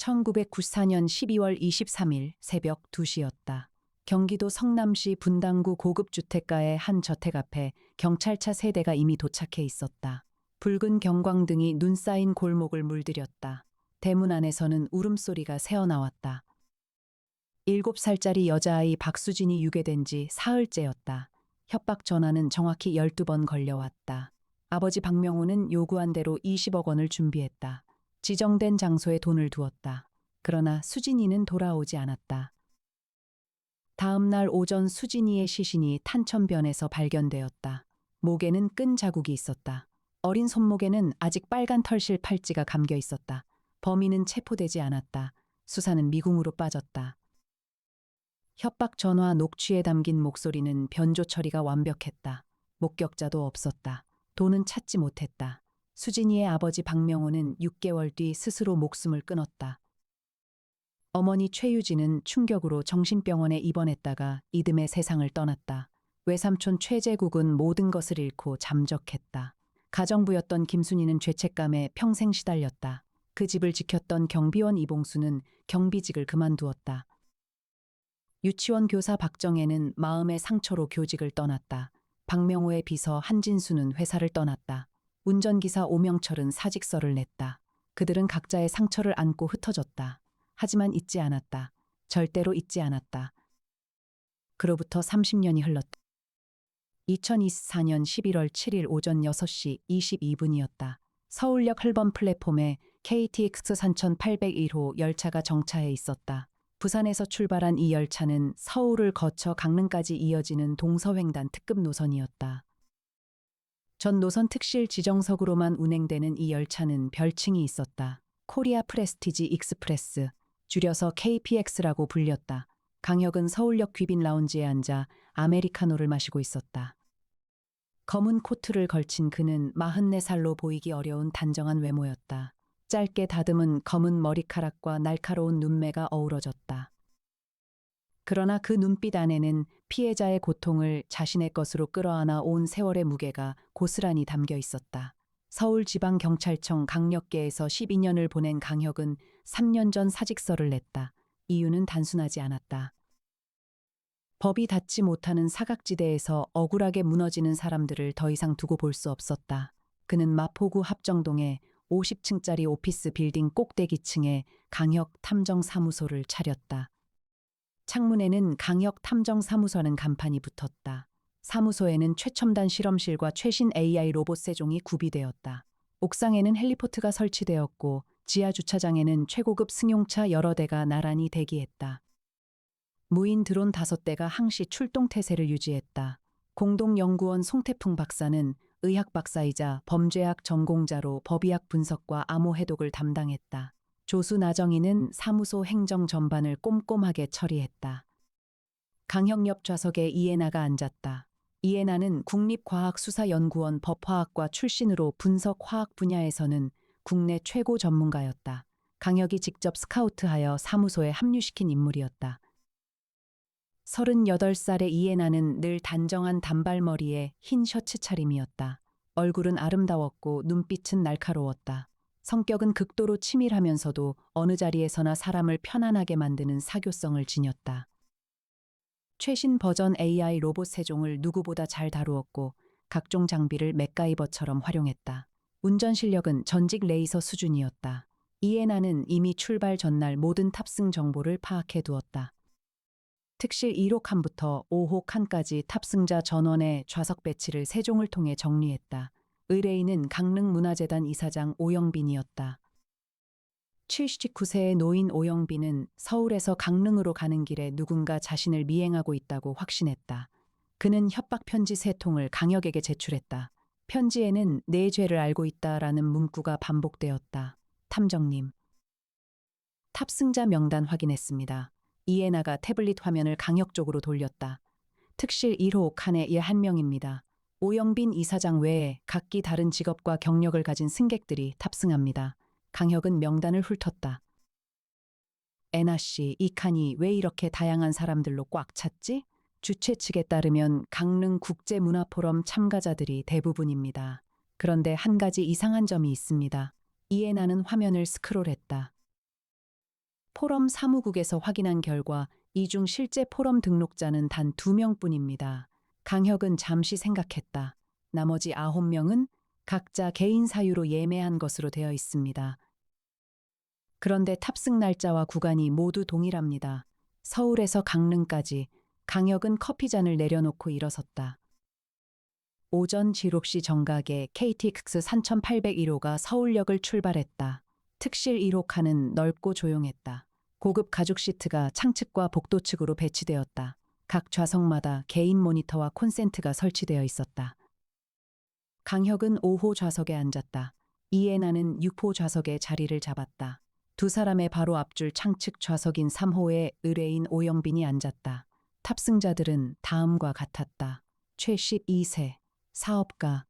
1994년 12월 23일 새벽 2시였다. 경기도 성남시 분당구 고급주택가의 한 저택 앞에 경찰차 3대가 이미 도착해 있었다. 붉은 경광등이 눈 쌓인 골목을 물들였다. 대문 안에서는 울음소리가 새어나왔다. 7살짜리 여자아이 박수진이 유괴된 지 사흘째였다. 협박 전화는 정확히 12번 걸려왔다. 아버지 박명호는 요구한 대로 20억 원을 준비했다. 지정된 장소에 돈을 두었다. 그러나 수진이는 돌아오지 않았다. 다음 날 오전 수진이의 시신이 탄천변에서 발견되었다. 목에는 끈 자국이 있었다. 어린 손목에는 아직 빨간 털실 팔찌가 감겨 있었다. 범인은 체포되지 않았다. 수사는 미궁으로 빠졌다. 협박 전화 녹취에 담긴 목소리는 변조 처리가 완벽했다. 목격자도 없었다. 돈은 찾지 못했다. 수진이의 아버지 박명호는 6개월 뒤 스스로 목숨을 끊었다. 어머니 최유진은 충격으로 정신병원에 입원했다가 이듬해 세상을 떠났다. 외삼촌 최재국은 모든 것을 잃고 잠적했다. 가정부였던 김순희는 죄책감에 평생 시달렸다. 그 집을 지켰던 경비원 이봉수는 경비직을 그만두었다. 유치원 교사 박정혜는 마음의 상처로 교직을 떠났다. 박명호의 비서 한진수는 회사를 떠났다. 운전기사 오명철은 사직서를 냈다. 그들은 각자의 상처를 안고 흩어졌다. 하지만 잊지 않았다. 절대로 잊지 않았다. 그로부터 30년이 흘렀다. 2024년 11월 7일 오전 6시 22분이었다. 서울역 흘번 플랫폼에 KTX 3801호 열차가 정차해 있었다. 부산에서 출발한 이 열차는 서울을 거쳐 강릉까지 이어지는 동서횡단 특급 노선이었다. 전 노선 특실 지정석으로만 운행되는 이 열차는 별칭이 있었다. 코리아 프레스티지 익스프레스, 줄여서 KPX라고 불렸다. 강혁은 서울역 귀빈 라운지에 앉아 아메리카노를 마시고 있었다. 검은 코트를 걸친 그는 44살로 보이기 어려운 단정한 외모였다. 짧게 다듬은 검은 머리카락과 날카로운 눈매가 어우러졌다. 그러나 그 눈빛 안에는 피해자의 고통을 자신의 것으로 끌어안아 온 세월의 무게가 고스란히 담겨 있었다. 서울지방경찰청 강력계에서 12년을 보낸 강혁은 3년 전 사직서를 냈다. 이유는 단순하지 않았다. 법이 닿지 못하는 사각지대에서 억울하게 무너지는 사람들을 더 이상 두고 볼 수 없었다. 그는 마포구 합정동에 50층짜리 오피스 빌딩 꼭대기층에 강혁 탐정사무소를 차렸다. 창문에는 강혁 탐정사무소라는 간판이 붙었다. 사무소에는 최첨단 실험실과 최신 AI 로봇 세종이 구비되었다. 옥상에는 헬리포트가 설치되었고 지하 주차장에는 최고급 승용차 여러 대가 나란히 대기했다. 무인 드론 5대가 항시 출동 태세를 유지했다. 공동연구원 송태풍 박사는 의학 박사이자 범죄학 전공자로 법의학 분석과 암호 해독을 담당했다. 조수 나정희는 사무소 행정 전반을 꼼꼼하게 처리했다. 강혁 옆 좌석에 이해나가 앉았다. 이해나는 국립과학수사연구원 법화학과 출신으로 분석화학 분야에서는 국내 최고 전문가였다. 강혁이 직접 스카우트하여 사무소에 합류시킨 인물이었다. 38살의 이해나는 늘 단정한 단발머리에 흰 셔츠 차림이었다. 얼굴은 아름다웠고 눈빛은 날카로웠다. 성격은 극도로 치밀하면서도 어느 자리에서나 사람을 편안하게 만드는 사교성을 지녔다. 최신 버전 AI 로봇 세종을 누구보다 잘 다루었고 각종 장비를 맥가이버처럼 활용했다. 운전 실력은 전직 레이서 수준이었다. 이해나는 이미 출발 전날 모든 탑승 정보를 파악해 두었다. 특실 1호 칸부터 5호 칸까지 탑승자 전원의 좌석 배치를 세종을 통해 정리했다. 의뢰인은 강릉문화재단 이사장 오영빈이었다. 79세의 노인 오영빈은 서울에서 강릉으로 가는 길에 누군가 자신을 미행하고 있다고 확신했다. 그는 협박 편지 3통을 강혁에게 제출했다. 편지에는 내 죄를 알고 있다라는 문구가 반복되었다. 탐정님. 탑승자 명단 확인했습니다. 이해나가 태블릿 화면을 강혁 쪽으로 돌렸다. 특실 1호 칸에 1명입니다. 오영빈 이사장 외에 각기 다른 직업과 경력을 가진 승객들이 탑승합니다. 강혁은 명단을 훑었다. 애나씨, 이 칸이 왜 이렇게 다양한 사람들로 꽉 찼지? 주최 측에 따르면 강릉국제문화포럼 참가자들이 대부분입니다. 그런데 한 가지 이상한 점이 있습니다. 이해나는 화면을 스크롤했다. 포럼 사무국에서 확인한 결과 이 중 실제 포럼 등록자는 단 2명뿐입니다. 강혁은 잠시 생각했다. 나머지 9명은 각자 개인 사유로 예매한 것으로 되어 있습니다. 그런데 탑승 날짜와 구간이 모두 동일합니다. 서울에서 강릉까지. 강혁은 커피잔을 내려놓고 일어섰다. 오전 7시 정각에 KTX 3801호가 서울역을 출발했다. 특실 1호 칸은 넓고 조용했다. 고급 가죽 시트가 창측과 복도 측으로 배치되었다. 각 좌석마다 개인 모니터와 콘센트가 설치되어 있었다. 강혁은 5호 좌석에 앉았다. 이해나는 6호 좌석에 자리를 잡았다. 두 사람의 바로 앞줄 창측 좌석인 3호에 의뢰인 오영빈이 앉았다. 탑승자들은 다음과 같았다. 최 12세, 사업가.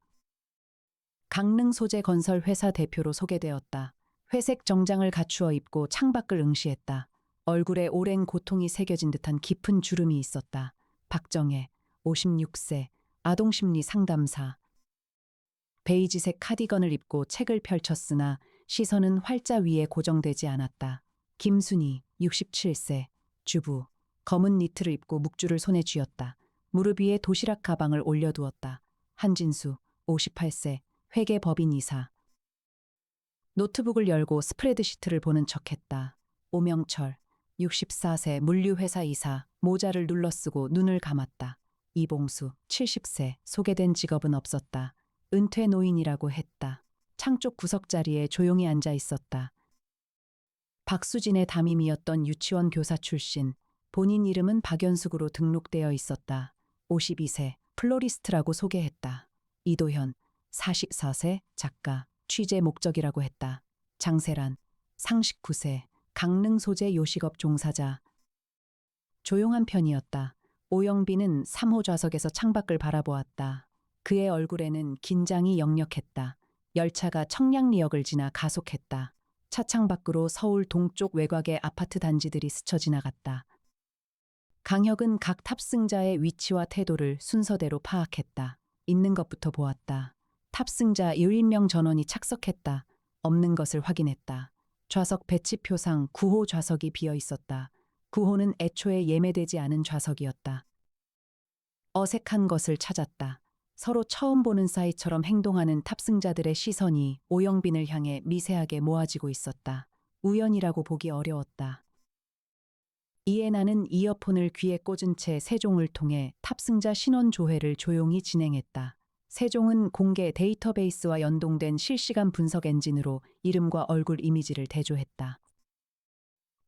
강릉 소재 건설 회사 대표로 소개되었다. 회색 정장을 갖추어 입고 창밖을 응시했다. 얼굴에 오랜 고통이 새겨진 듯한 깊은 주름이 있었다. 박정혜, 56세, 아동심리 상담사. 베이지색 카디건을 입고 책을 펼쳤으나 시선은 활자 위에 고정되지 않았다. 김순희, 67세, 주부. 검은 니트를 입고 묵주를 손에 쥐었다. 무릎 위에 도시락 가방을 올려두었다. 한진수, 58세, 회계법인 이사. 노트북을 열고 스프레드시트를 보는 척했다. 오명철, 64세, 물류회사 이사, 모자를 눌러쓰고 눈을 감았다. 이봉수, 70세, 소개된 직업은 없었다. 은퇴 노인이라고 했다. 창쪽 구석자리에 조용히 앉아 있었다. 박수진의 담임이었던 유치원 교사 출신, 본인 이름은 박연숙으로 등록되어 있었다. 52세, 플로리스트라고 소개했다. 이도현, 44세, 작가, 취재 목적이라고 했다. 장세란, 39세, 강릉 소재 요식업 종사자. 조용한 편이었다. 오영빈은 3호 좌석에서 창밖을 바라보았다. 그의 얼굴에는 긴장이 역력했다. 열차가 청량리역을 지나 가속했다. 차창 밖으로 서울 동쪽 외곽의 아파트 단지들이 스쳐 지나갔다. 강혁은 각 탑승자의 위치와 태도를 순서대로 파악했다. 있는 것부터 보았다. 탑승자 11명 전원이 착석했다. 없는 것을 확인했다. 좌석 배치표상 9호 좌석이 비어 있었다. 9호는 애초에 예매되지 않은 좌석이었다. 어색한 것을 찾았다. 서로 처음 보는 사이처럼 행동하는 탑승자들의 시선이 오영빈을 향해 미세하게 모아지고 있었다. 우연이라고 보기 어려웠다. 이에 나는 이어폰을 귀에 꽂은 채 세종을 통해 탑승자 신원 조회를 조용히 진행했다. 세종은 공개 데이터베이스와 연동된 실시간 분석 엔진으로 이름과 얼굴 이미지를 대조했다.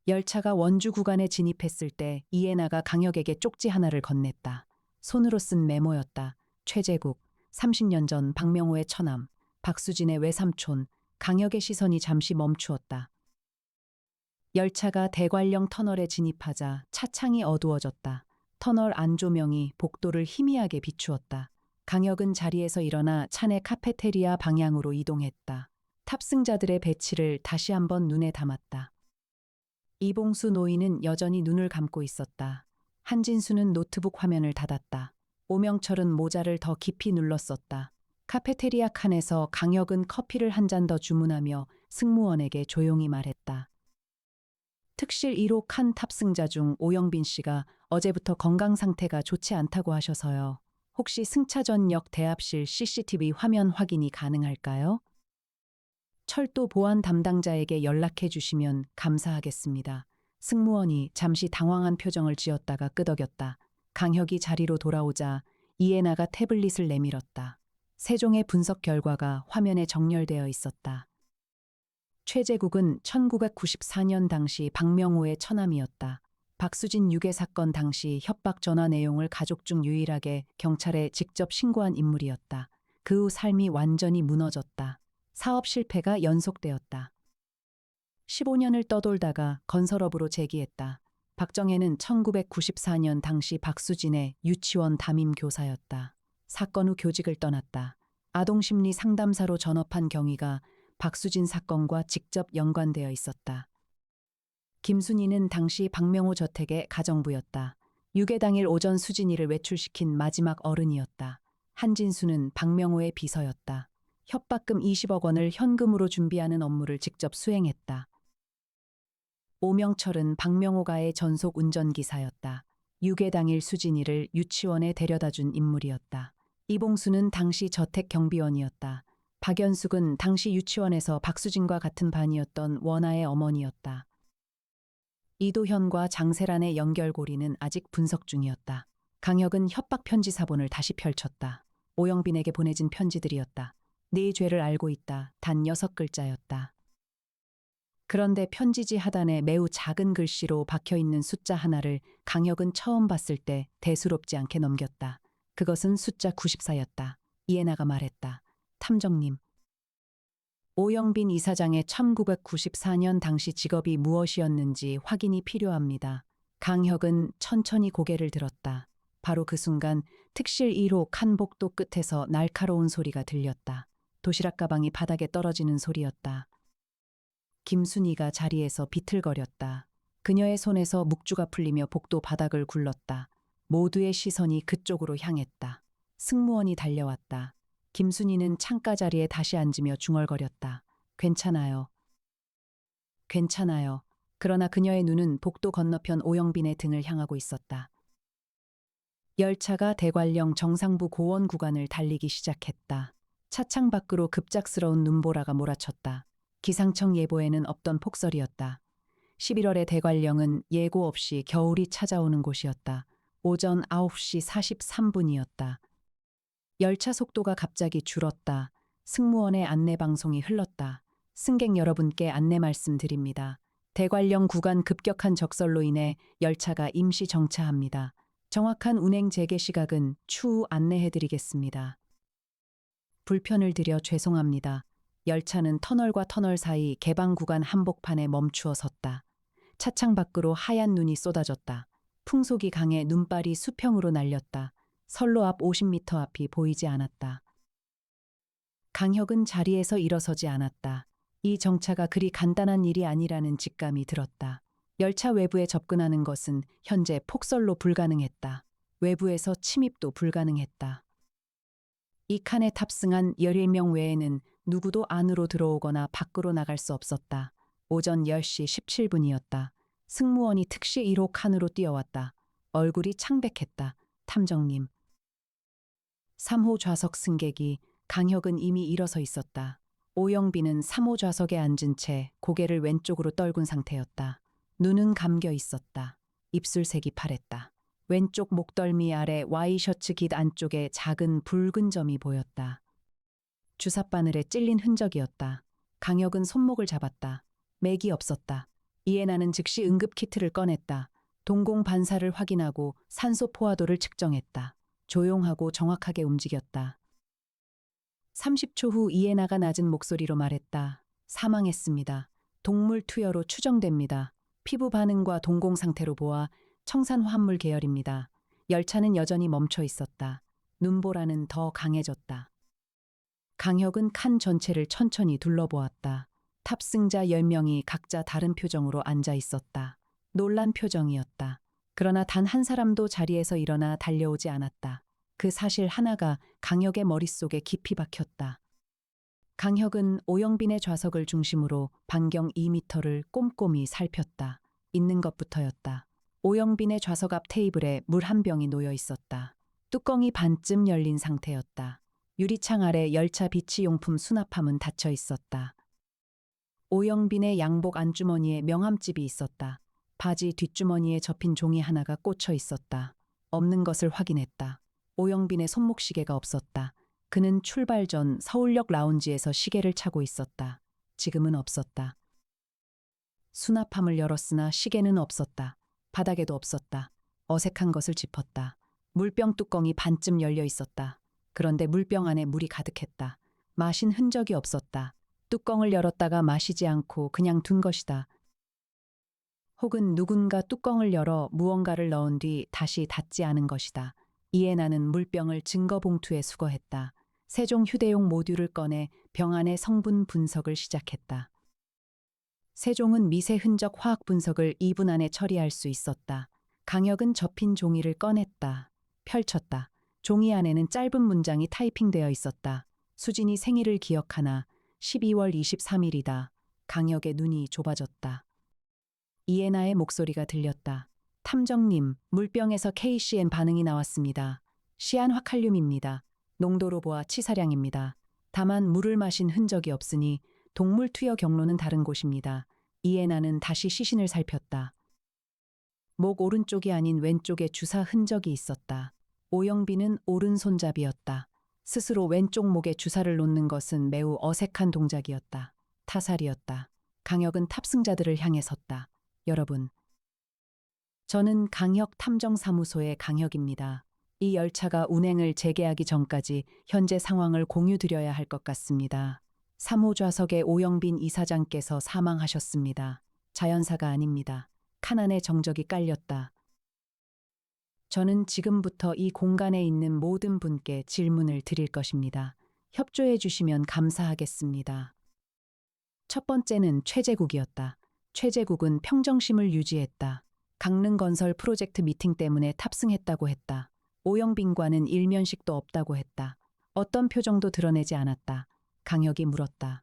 열차가 원주 구간에 진입했을 때 이에나가 강혁에게 쪽지 하나를 건넸다. 손으로 쓴 메모였다. 최재국, 30년 전 박명호의 처남, 박수진의 외삼촌. 강혁의 시선이 잠시 멈추었다. 열차가 대관령 터널에 진입하자 차창이 어두워졌다. 터널 안조명이 복도를 희미하게 비추었다. 강혁은 자리에서 일어나 차내 카페테리아 방향으로 이동했다. 탑승자들의 배치를 다시 한번 눈에 담았다. 이봉수 노인은 여전히 눈을 감고 있었다. 한진수는 노트북 화면을 닫았다. 오명철은 모자를 더 깊이 눌렀었다. 카페테리아 칸에서 강혁은 커피를 한 잔 더 주문하며 승무원에게 조용히 말했다. 특실 1호 칸 탑승자 중 오영빈 씨가 어제부터 건강 상태가 좋지 않다고 하셔서요. 혹시 승차전역 대합실 CCTV 화면 확인이 가능할까요? 철도 보안 담당자에게 연락해 주시면 감사하겠습니다. 승무원이 잠시 당황한 표정을 지었다가 끄덕였다. 강혁이 자리로 돌아오자 이에나가 태블릿을 내밀었다. 세종의 분석 결과가 화면에 정렬되어 있었다. 최재국은 1994년 당시 박명호의 처남이었다. 박수진 유괴 사건 당시 협박 전화 내용을 가족 중 유일하게 경찰에 직접 신고한 인물이었다. 그 후 삶이 완전히 무너졌다. 사업 실패가 연속되었다. 15년을 떠돌다가 건설업으로 재기했다. 박정혜는 1994년 당시 박수진의 유치원 담임 교사였다. 사건 후 교직을 떠났다. 아동심리 상담사로 전업한 경위가 박수진 사건과 직접 연관되어 있었다. 김순희는 당시 박명호 저택의 가정부였다. 유괴 당일 오전 수진이를 외출시킨 마지막 어른이었다. 한진수는 박명호의 비서였다. 협박금 20억 원을 현금으로 준비하는 업무를 직접 수행했다. 오명철은 박명호가의 전속 운전기사였다. 유괴 당일 수진이를 유치원에 데려다준 인물이었다. 이봉수는 당시 저택 경비원이었다. 박연숙은 당시 유치원에서 박수진과 같은 반이었던 원아의 어머니였다. 이도현과 장세란의 연결고리는 아직 분석 중이었다. 강혁은 협박 편지 사본을 다시 펼쳤다. 오영빈에게 보내진 편지들이었다. 네 죄를 알고 있다. 단 6글자였다. 그런데 편지지 하단에 매우 작은 글씨로 박혀있는 숫자 하나를 강혁은 처음 봤을 때 대수롭지 않게 넘겼다. 그것은 숫자 94였다. 이해나가 말했다. 탐정님. 오영빈 이사장의 1994년 당시 직업이 무엇이었는지 확인이 필요합니다. 강혁은 천천히 고개를 들었다. 바로 그 순간 특실 1호 칸복도 끝에서 날카로운 소리가 들렸다. 도시락 가방이 바닥에 떨어지는 소리였다. 김순희가 자리에서 비틀거렸다. 그녀의 손에서 묵주가 풀리며 복도 바닥을 굴렀다. 모두의 시선이 그쪽으로 향했다. 승무원이 달려왔다. 김순희는 창가 자리에 다시 앉으며 중얼거렸다. 괜찮아요. 괜찮아요. 그러나 그녀의 눈은 복도 건너편 오영빈의 등을 향하고 있었다. 열차가 대관령 정상부 고원 구간을 달리기 시작했다. 차창 밖으로 급작스러운 눈보라가 몰아쳤다. 기상청 예보에는 없던 폭설이었다. 11월의 대관령은 예고 없이 겨울이 찾아오는 곳이었다. 오전 9시 43분이었다. 열차 속도가 갑자기 줄었다. 승무원의 안내 방송이 흘렀다. 승객 여러분께 안내 말씀드립니다. 대관령 구간 급격한 적설로 인해 열차가 임시 정차합니다. 정확한 운행 재개 시각은 추후 안내해드리겠습니다. 불편을 드려 죄송합니다. 열차는 터널과 터널 사이 개방 구간 한복판에 멈추어 섰다. 차창 밖으로 하얀 눈이 쏟아졌다. 풍속이 강해 눈발이 수평으로 날렸다. 선로 앞 50m 앞이 보이지 않았다. 강혁은 자리에서 일어서지 않았다. 이 정차가 그리 간단한 일이 아니라는 직감이 들었다. 열차 외부에 접근하는 것은 현재 폭설로 불가능했다. 외부에서 침입도 불가능했다. 이 칸에 탑승한 11명 외에는 누구도 안으로 들어오거나 밖으로 나갈 수 없었다. 오전 10시 17분이었다. 승무원이 특시 1호 칸으로 뛰어왔다. 얼굴이 창백했다. 탐정님. 3호 좌석 승객이 강혁은 이미 일어서 있었다. 오영빈은 3호 좌석에 앉은 채 고개를 왼쪽으로 떨군 상태였다. 눈은 감겨 있었다. 입술색이 파랬다. 왼쪽 목덜미 아래 와이셔츠 깃 안쪽에 작은 붉은 점이 보였다. 주삿바늘에 찔린 흔적이었다. 강혁은 손목을 잡았다. 맥이 없었다. 이해나는 즉시 응급키트를 꺼냈다. 동공 반사를 확인하고 산소 포화도를 측정했다. 조용하고 정확하게 움직였다. 30초 후 이해나가 낮은 목소리로 말했다. 사망했습니다. 동물 투여로 추정됩니다. 피부 반응과 동공 상태로 보아 청산 화합물 계열입니다. 열차는 여전히 멈춰 있었다. 눈보라는 더 강해졌다. 강혁은 칸 전체를 천천히 둘러보았다. 탑승자 10명이 각자 다른 표정으로 앉아 있었다. 놀란 표정이었다. 그러나 단 한 사람도 자리에서 일어나 달려오지 않았다. 그 사실 하나가 강혁의 머릿속에 깊이 박혔다. 강혁은 오영빈의 좌석을 중심으로 반경 2m를 꼼꼼히 살폈다. 있는 것부터였다. 오영빈의 좌석 앞 테이블에 물 한 병이 놓여 있었다. 뚜껑이 반쯤 열린 상태였다. 유리창 아래 열차 비치용품 수납함은 닫혀 있었다. 오영빈의 양복 안주머니에 명함집이 있었다. 바지 뒷주머니에 접힌 종이 하나가 꽂혀 있었다. 없는 것을 확인했다. 오영빈의 손목시계가 없었다. 그는 출발 전 서울역 라운지에서 시계를 차고 있었다. 지금은 없었다. 수납함을 열었으나 시계는 없었다. 바닥에도 없었다. 어색한 것을 짚었다. 물병 뚜껑이 반쯤 열려 있었다. 그런데 물병 안에 물이 가득했다. 마신 흔적이 없었다. 뚜껑을 열었다가 마시지 않고 그냥 둔 것이다. 혹은 누군가 뚜껑을 열어 무언가를 넣은 뒤 다시 닫지 않은 것이다. 이에 나는 물병을 증거봉투에 수거했다. 세종 휴대용 모듈을 꺼내 병 안의 성분 분석을 시작했다. 세종은 미세 흔적 화학 분석을 2분 안에 처리할 수 있었다. 강혁은 접힌 종이를 꺼냈다. 펼쳤다. 종이 안에는 짧은 문장이 타이핑되어 있었다. 수진이 생일을 기억하나 12월 23일이다. 강혁의 눈이 좁아졌다. 이에나의 목소리가 들렸다. 탐정님, 물병에서 KCN 반응이 나왔습니다. 시안화칼륨입니다. 농도로 보아 치사량입니다. 다만 물을 마신 흔적이 없으니 동물 투여 경로는 다른 곳입니다. 이에나는 다시 시신을 살폈다. 목 오른쪽이 아닌 왼쪽에 주사 흔적이 있었다. 오영빈은 오른손잡이였다. 스스로 왼쪽 목에 주사를 놓는 것은 매우 어색한 동작이었다. 타살이었다. 강혁은 탑승자들을 향해 섰다. 여러분, 저는 강혁 탐정사무소의 강혁입니다. 이 열차가 운행을 재개하기 전까지 현재 상황을 공유드려야 할 것 같습니다. 3호 좌석의 오영빈 이사장께서 사망하셨습니다. 자연사가 아닙니다. 칸안에 정적이 깔렸다. 저는 지금부터 이 공간에 있는 모든 분께 질문을 드릴 것입니다. 협조해 주시면 감사하겠습니다. 첫 번째는 최재국이었다. 최재국은 평정심을 유지했다. 강릉건설 프로젝트 미팅 때문에 탑승했다고 했다. 오영빈과는 일면식도 없다고 했다. 어떤 표정도 드러내지 않았다. 강혁이 물었다.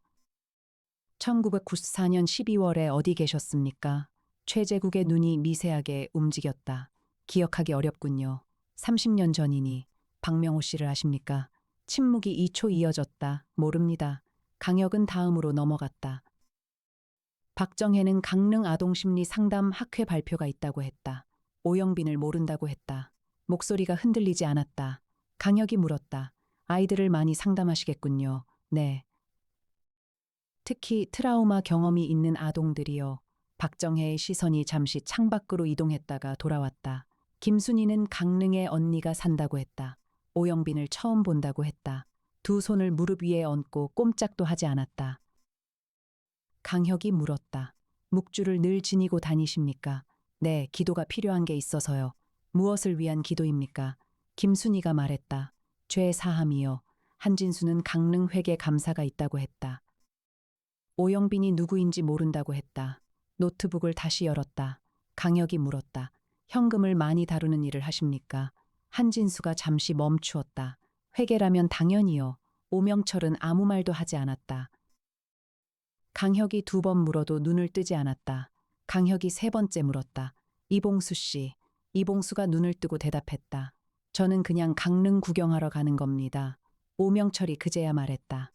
1994년 12월에 어디 계셨습니까? 최재국의 눈이 미세하게 움직였다. 기억하기 어렵군요. 30년 전이니. 박명호 씨를 아십니까? 침묵이 2초 이어졌다. 모릅니다. 강혁은 다음으로 넘어갔다. 박정혜는 강릉 아동심리 상담 학회 발표가 있다고 했다. 오영빈을 모른다고 했다. 목소리가 흔들리지 않았다. 강혁이 물었다. 아이들을 많이 상담하시겠군요. 네. 특히 트라우마 경험이 있는 아동들이요. 박정혜의 시선이 잠시 창밖으로 이동했다가 돌아왔다. 김순희는 강릉에 언니가 산다고 했다. 오영빈을 처음 본다고 했다. 두 손을 무릎 위에 얹고 꼼짝도 하지 않았다. 강혁이 물었다. 묵주를 늘 지니고 다니십니까? 네, 기도가 필요한 게 있어서요. 무엇을 위한 기도입니까? 김순희가 말했다. 죄 사함이요. 한진수는 강릉 회계 감사가 있다고 했다. 오영빈이 누구인지 모른다고 했다. 노트북을 다시 열었다. 강혁이 물었다. 현금을 많이 다루는 일을 하십니까? 한진수가 잠시 멈추었다. 회계라면 당연히요. 오명철은 아무 말도 하지 않았다. 강혁이 2번 물어도 눈을 뜨지 않았다. 강혁이 3번째 물었다. 이봉수 씨. 이봉수가 눈을 뜨고 대답했다. 저는 그냥 강릉 구경하러 가는 겁니다. 오명철이 그제야 말했다.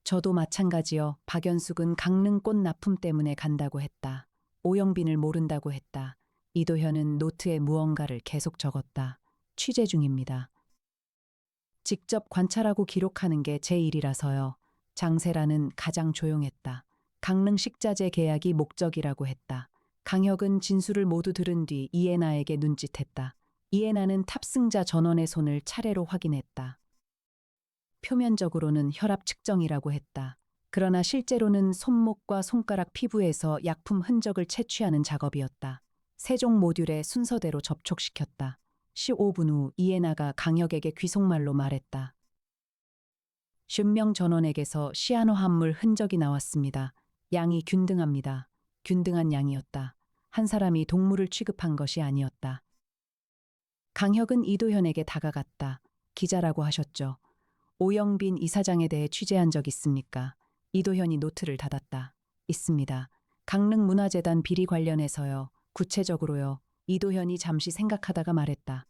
저도 마찬가지요. 박연숙은 강릉 꽃 납품 때문에 간다고 했다. 오영빈을 모른다고 했다. 이도현은 노트에 무언가를 계속 적었다. 취재 중입니다. 직접 관찰하고 기록하는 게 제 일이라서요. 장세라는 가장 조용했다. 강릉 식자재 계약이 목적이라고 했다. 강혁은 진술을 모두 들은 뒤 이에나에게 눈짓했다. 이에나는 탑승자 전원의 손을 차례로 확인했다. 표면적으로는 혈압 측정이라고 했다. 그러나 실제로는 손목과 손가락 피부에서 약품 흔적을 채취하는 작업이었다. 세종 모듈에 순서대로 접촉시켰다. 15분 후 이에나가 강혁에게 귀속말로 말했다. 50명 전원에게서 시아노함물 흔적이 나왔습니다. 양이 균등합니다. 균등한 양이었다. 한 사람이 동물을 취급한 것이 아니었다. 강혁은 이도현에게 다가갔다. 기자라고 하셨죠. 오영빈 이사장에 대해 취재한 적 있습니까? 이도현이 노트를 닫았다. 있습니다. 강릉문화재단 비리 관련해서요. 구체적으로요. 이도현이 잠시 생각하다가 말했다.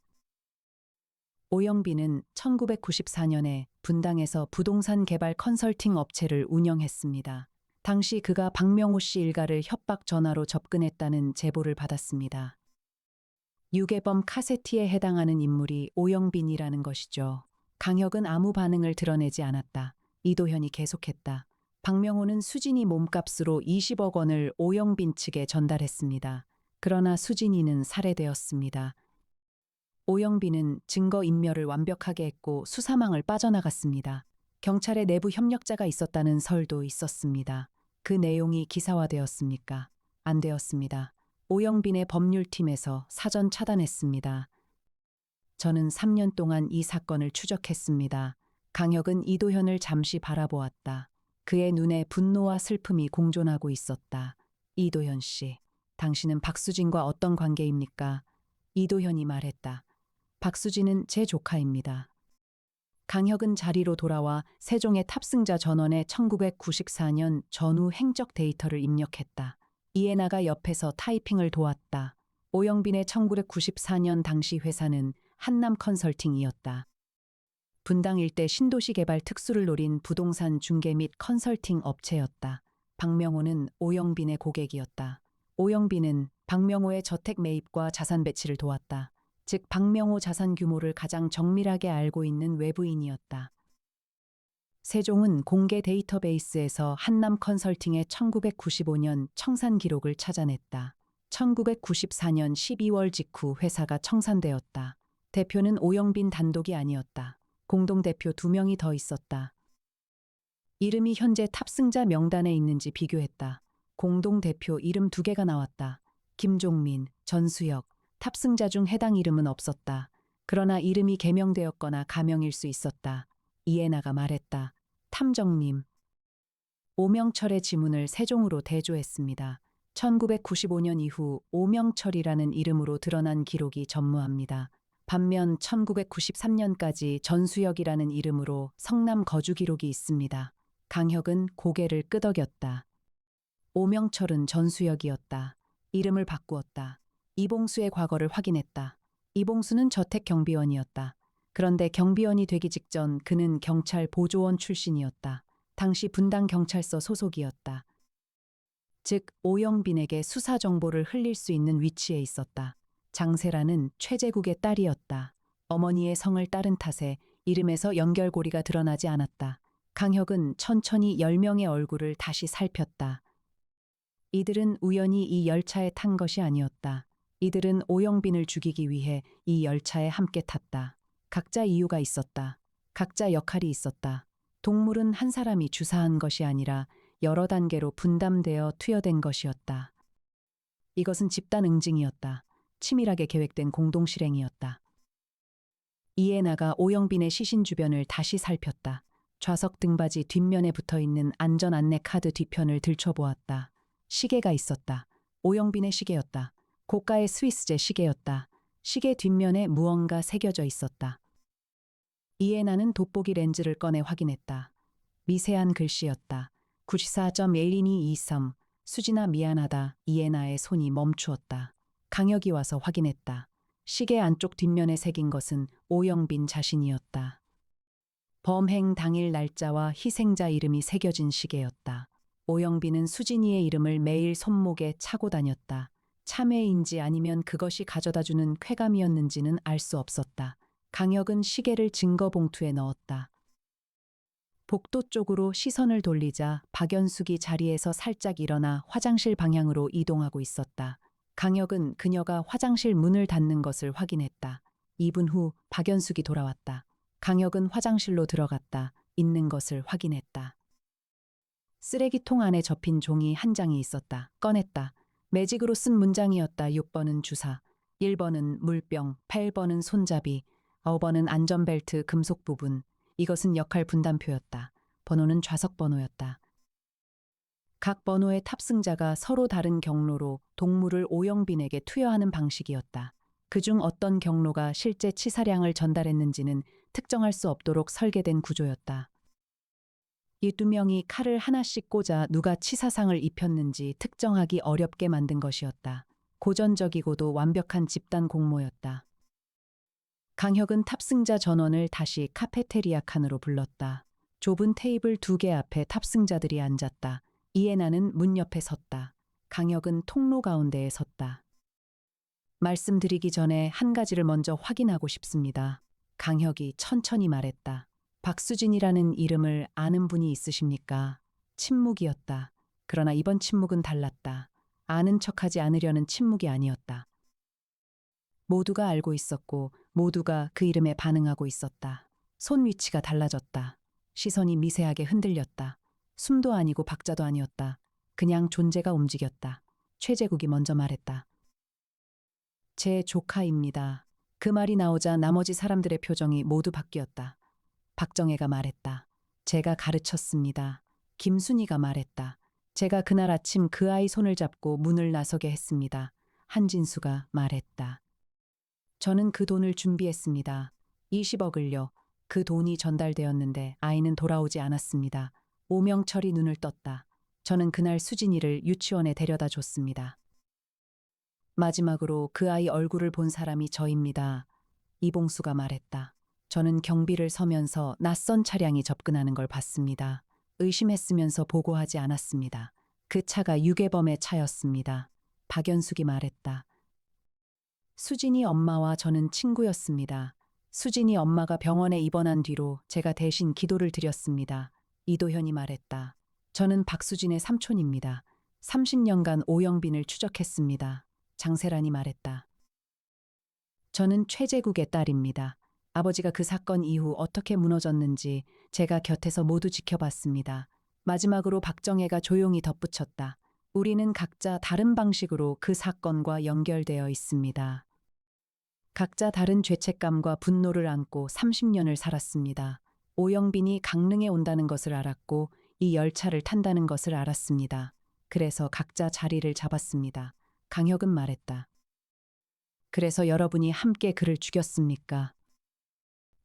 오영빈은 1994년에 분당에서 부동산 개발 컨설팅 업체를 운영했습니다. 당시 그가 박명호 씨 일가를 협박 전화로 접근했다는 제보를 받았습니다. 유괴범 카세티에 해당하는 인물이 오영빈이라는 것이죠. 강혁은 아무 반응을 드러내지 않았다. 이도현이 계속했다. 박명호는 수진이 몸값으로 20억 원을 오영빈 측에 전달했습니다. 그러나 수진이는 살해되었습니다. 오영빈은 증거인멸을 완벽하게 했고 수사망을 빠져나갔습니다. 경찰에 내부 협력자가 있었다는 설도 있었습니다. 그 내용이 기사화되었습니까? 안 되었습니다. 오영빈의 법률팀에서 사전 차단했습니다. 저는 3년 동안 이 사건을 추적했습니다. 강혁은 이도현을 잠시 바라보았다. 그의 눈에 분노와 슬픔이 공존하고 있었다. 이도현 씨, 당신은 박수진과 어떤 관계입니까? 이도현이 말했다. 박수진은 제 조카입니다. 강혁은 자리로 돌아와 세종의 탑승자 전원의 1994년 전후 행적 데이터를 입력했다. 이해나가 옆에서 타이핑을 도왔다. 오영빈의 1994년 당시 회사는 한남 컨설팅이었다. 분당 일대 신도시 개발 특수를 노린 부동산 중개 및 컨설팅 업체였다. 박명호는 오영빈의 고객이었다. 오영빈은 박명호의 저택 매입과 자산 배치를 도왔다. 즉 박명호 자산 규모를 가장 정밀하게 알고 있는 외부인이었다. 세종은 공개 데이터베이스에서 한남 컨설팅의 1995년 청산 기록을 찾아냈다. 1994년 12월 직후 회사가 청산되었다. 대표는 오영빈 단독이 아니었다. 공동대표 2명이 더 있었다. 이름이 현재 탑승자 명단에 있는지 비교했다. 공동대표 이름 2개가 나왔다. 김종민, 전수혁, 탑승자 중 해당 이름은 없었다. 그러나 이름이 개명되었거나 가명일 수 있었다. 이해나가 말했다. 탐정님. 오명철의 지문을 세종으로 대조했습니다. 1995년 이후 오명철이라는 이름으로 드러난 기록이 전무합니다. 반면 1993년까지 전수혁이라는 이름으로 성남 거주 기록이 있습니다. 강혁은 고개를 끄덕였다. 오명철은 전수혁이었다. 이름을 바꾸었다. 이봉수의 과거를 확인했다. 이봉수는 저택 경비원이었다. 그런데 경비원이 되기 직전 그는 경찰 보조원 출신이었다. 당시 분당경찰서 소속이었다. 즉 오영빈에게 수사 정보를 흘릴 수 있는 위치에 있었다. 장세라는 최재국의 딸이었다. 어머니의 성을 따른 탓에 이름에서 연결고리가 드러나지 않았다. 강혁은 천천히 10명의 얼굴을 다시 살폈다. 이들은 우연히 이 열차에 탄 것이 아니었다. 이들은 오영빈을 죽이기 위해 이 열차에 함께 탔다. 각자 이유가 있었다. 각자 역할이 있었다. 동물은 한 사람이 주사한 것이 아니라 여러 단계로 분담되어 투여된 것이었다. 이것은 집단 응징이었다. 치밀하게 계획된 공동실행이었다. 이해나가 오영빈의 시신 주변을 다시 살폈다. 좌석 등받이 뒷면에 붙어있는 안전 안내 카드 뒤편을 들춰보았다. 시계가 있었다. 오영빈의 시계였다. 고가의 스위스제 시계였다. 시계 뒷면에 무언가 새겨져 있었다. 이해나는 돋보기 렌즈를 꺼내 확인했다. 미세한 글씨였다. 94.12223 수진아 미안하다. 이해나의 손이 멈추었다. 강혁이 와서 확인했다. 시계 안쪽 뒷면에 새긴 것은 오영빈 자신이었다. 범행 당일 날짜와 희생자 이름이 새겨진 시계였다. 오영빈은 수진이의 이름을 매일 손목에 차고 다녔다. 참회인지 아니면 그것이 가져다주는 쾌감이었는지는 알 수 없었다. 강혁은 시계를 증거 봉투에 넣었다. 복도 쪽으로 시선을 돌리자 박연숙이 자리에서 살짝 일어나 화장실 방향으로 이동하고 있었다. 강혁은 그녀가 화장실 문을 닫는 것을 확인했다. 2분 후 박연숙이 돌아왔다. 강혁은 화장실로 들어갔다. 있는 것을 확인했다. 쓰레기통 안에 접힌 종이 한 장이 있었다. 꺼냈다. 매직으로 쓴 문장이었다. 6번은 주사, 1번은 물병, 8번은 손잡이, 5번은 안전벨트 금속 부분. 이것은 역할 분담표였다. 번호는 좌석 번호였다. 각 번호의 탑승자가 서로 다른 경로로 동물을 오영빈에게 투여하는 방식이었다. 그중 어떤 경로가 실제 치사량을 전달했는지는 특정할 수 없도록 설계된 구조였다. 이 2명이 칼을 하나씩 꽂아 누가 치사상을 입혔는지 특정하기 어렵게 만든 것이었다. 고전적이고도 완벽한 집단 공모였다. 강혁은 탑승자 전원을 다시 카페테리아 칸으로 불렀다. 좁은 테이블 2개 앞에 탑승자들이 앉았다. 이해나는 문 옆에 섰다. 강혁은 통로 가운데에 섰다. 말씀드리기 전에 한 가지를 먼저 확인하고 싶습니다. 강혁이 천천히 말했다. 박수진이라는 이름을 아는 분이 있으십니까? 침묵이었다. 그러나 이번 침묵은 달랐다. 아는 척하지 않으려는 침묵이 아니었다. 모두가 알고 있었고 모두가 그 이름에 반응하고 있었다. 손 위치가 달라졌다. 시선이 미세하게 흔들렸다. 숨도 아니고 박자도 아니었다. 그냥 존재가 움직였다. 최재국이 먼저 말했다. 제 조카입니다. 그 말이 나오자 나머지 사람들의 표정이 모두 바뀌었다. 박정혜가 말했다. 제가 가르쳤습니다. 김순희가 말했다. 제가 그날 아침 그 아이 손을 잡고 문을 나서게 했습니다. 한진수가 말했다. 저는 그 돈을 준비했습니다. 20억을요. 그 돈이 전달되었는데 아이는 돌아오지 않았습니다. 오명철이 눈을 떴다. 저는 그날 수진이를 유치원에 데려다 줬습니다. 마지막으로 그 아이 얼굴을 본 사람이 저입니다. 이봉수가 말했다. 저는 경비를 서면서 낯선 차량이 접근하는 걸 봤습니다. 의심했으면서 보고하지 않았습니다. 그 차가 유괴범의 차였습니다. 박연숙이 말했다. 수진이 엄마와 저는 친구였습니다. 수진이 엄마가 병원에 입원한 뒤로 제가 대신 기도를 드렸습니다. 이도현이 말했다. 저는 박수진의 삼촌입니다. 30년간 오영빈을 추적했습니다. 장세란이 말했다. 저는 최재국의 딸입니다. 아버지가 그 사건 이후 어떻게 무너졌는지 제가 곁에서 모두 지켜봤습니다. 마지막으로 박정혜가 조용히 덧붙였다. 우리는 각자 다른 방식으로 그 사건과 연결되어 있습니다. 각자 다른 죄책감과 분노를 안고 30년을 살았습니다. 오영빈이 강릉에 온다는 것을 알았고 이 열차를 탄다는 것을 알았습니다. 그래서 각자 자리를 잡았습니다. 강혁은 말했다. 그래서 여러분이 함께 그를 죽였습니까?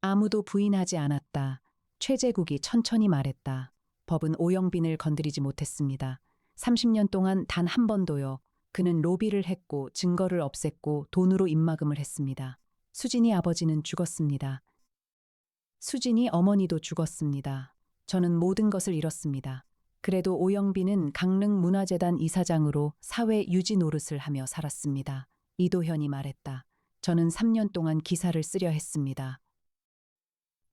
아무도 부인하지 않았다. 최재국이 천천히 말했다. 법은 오영빈을 건드리지 못했습니다. 30년 동안 단 한 번도요. 그는 로비를 했고 증거를 없앴고 돈으로 입막음을 했습니다. 수진이 아버지는 죽었습니다. 수진이 어머니도 죽었습니다. 저는 모든 것을 잃었습니다. 그래도 오영빈은 강릉문화재단 이사장으로 사회 유지 노릇을 하며 살았습니다. 이도현이 말했다. 저는 3년 동안 기사를 쓰려 했습니다.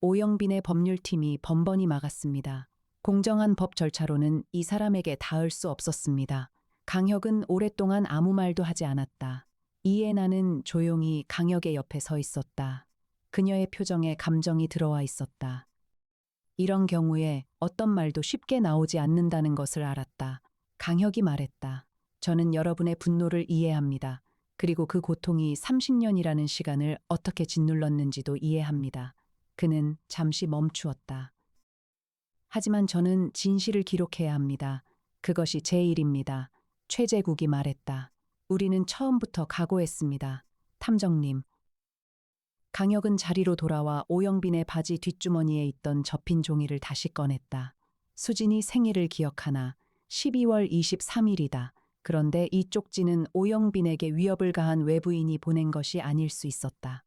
오영빈의 법률팀이 번번이 막았습니다. 공정한 법 절차로는 이 사람에게 닿을 수 없었습니다. 강혁은 오랫동안 아무 말도 하지 않았다. 이해나는 조용히 강혁의 옆에 서 있었다. 그녀의 표정에 감정이 들어와 있었다. 이런 경우에 어떤 말도 쉽게 나오지 않는다는 것을 알았다. 강혁이 말했다. 저는 여러분의 분노를 이해합니다. 그리고 그 고통이 30년이라는 시간을 어떻게 짓눌렀는지도 이해합니다. 그는 잠시 멈추었다. 하지만 저는 진실을 기록해야 합니다. 그것이 제 일입니다. 최재국이 말했다. 우리는 처음부터 각오했습니다. 탐정님. 강혁은 자리로 돌아와 오영빈의 바지 뒷주머니에 있던 접힌 종이를 다시 꺼냈다. 수진이 생일을 기억하나 12월 23일이다. 그런데 이 쪽지는 오영빈에게 위협을 가한 외부인이 보낸 것이 아닐 수 있었다.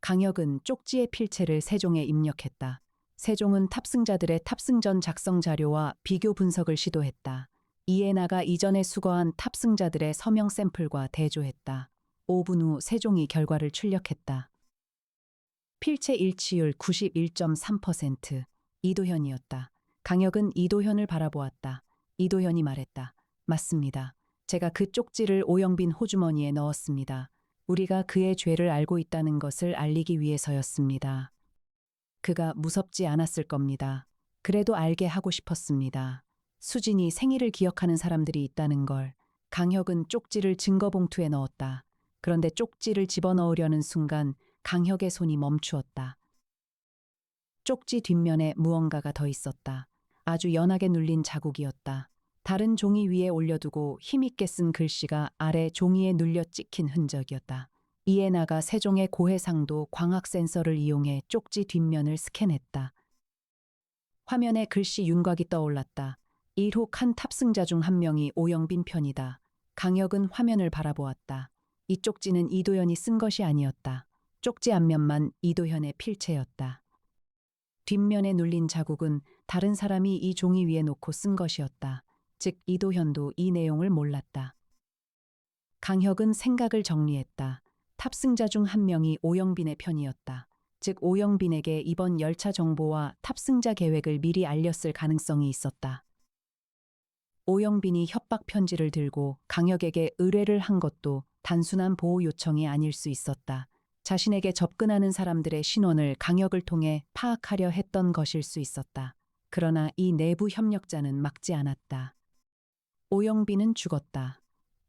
강혁은 쪽지의 필체를 세종에 입력했다. 세종은 탑승자들의 탑승 전 작성 자료와 비교 분석을 시도했다. 이해나가 이전에 수거한 탑승자들의 서명 샘플과 대조했다. 5분 후 세종이 결과를 출력했다. 필체 일치율 91.3%. 이도현이었다. 강혁은 이도현을 바라보았다. 이도현이 말했다. 맞습니다. 제가 그 쪽지를 오영빈 호주머니에 넣었습니다. 우리가 그의 죄를 알고 있다는 것을 알리기 위해서였습니다. 그가 무섭지 않았을 겁니다. 그래도 알게 하고 싶었습니다. 수진이 생일을 기억하는 사람들이 있다는 걸. 강혁은 쪽지를 증거봉투에 넣었다. 그런데 쪽지를 집어넣으려는 순간 강혁의 손이 멈추었다. 쪽지 뒷면에 무언가가 더 있었다. 아주 연하게 눌린 자국이었다. 다른 종이 위에 올려두고 힘있게 쓴 글씨가 아래 종이에 눌려 찍힌 흔적이었다. 이해나가 세종의 고해상도 광학 센서를 이용해 쪽지 뒷면을 스캔했다. 화면에 글씨 윤곽이 떠올랐다. 1호 칸 탑승자 중 한 명이 오영빈 편이다. 강혁은 화면을 바라보았다. 이 쪽지는 이도현이 쓴 것이 아니었다. 쪽지 앞면만 이도현의 필체였다. 뒷면에 눌린 자국은 다른 사람이 이 종이 위에 놓고 쓴 것이었다. 즉 이도현도 이 내용을 몰랐다. 강혁은 생각을 정리했다. 탑승자 중 한 명이 오영빈의 편이었다. 즉 오영빈에게 이번 열차 정보와 탑승자 계획을 미리 알렸을 가능성이 있었다. 오영빈이 협박 편지를 들고 강혁에게 의뢰를 한 것도 단순한 보호 요청이 아닐 수 있었다. 자신에게 접근하는 사람들의 신원을 강혁을 통해 파악하려 했던 것일 수 있었다. 그러나 이 내부 협력자는 막지 않았다. 오영빈은 죽었다.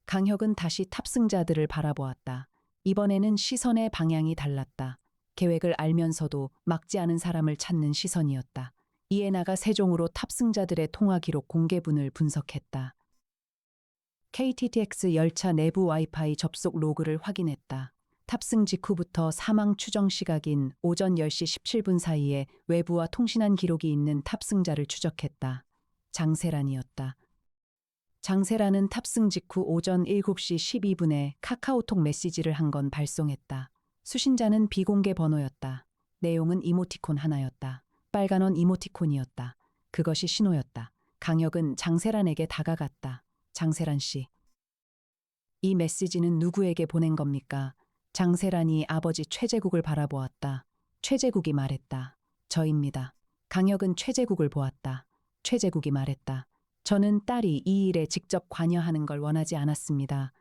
강혁은 다시 탑승자들을 바라보았다. 이번에는 시선의 방향이 달랐다. 계획을 알면서도 막지 않은 사람을 찾는 시선이었다. 이해나가 세종으로 탑승자들의 통화 기록 공개분을 분석했다. KTTX 열차 내부 와이파이 접속 로그를 확인했다. 탑승 직후부터 사망 추정 시각인 오전 10시 17분 사이에 외부와 통신한 기록이 있는 탑승자를 추적했다. 장세란이었다. 장세란은 탑승 직후 오전 7시 12분에 카카오톡 메시지를 한 건 발송했다. 수신자는 비공개 번호였다. 내용은 이모티콘 하나였다. 빨간원 이모티콘이었다. 그것이 신호였다. 강혁은 장세란에게 다가갔다. 장세란 씨. 이 메시지는 누구에게 보낸 겁니까? 장세란이 아버지 최재국을 바라보았다. 최재국이 말했다. 저입니다. 강혁은 최재국을 보았다. 최재국이 말했다. 저는 딸이 이 일에 직접 관여하는 걸 원하지 않았습니다.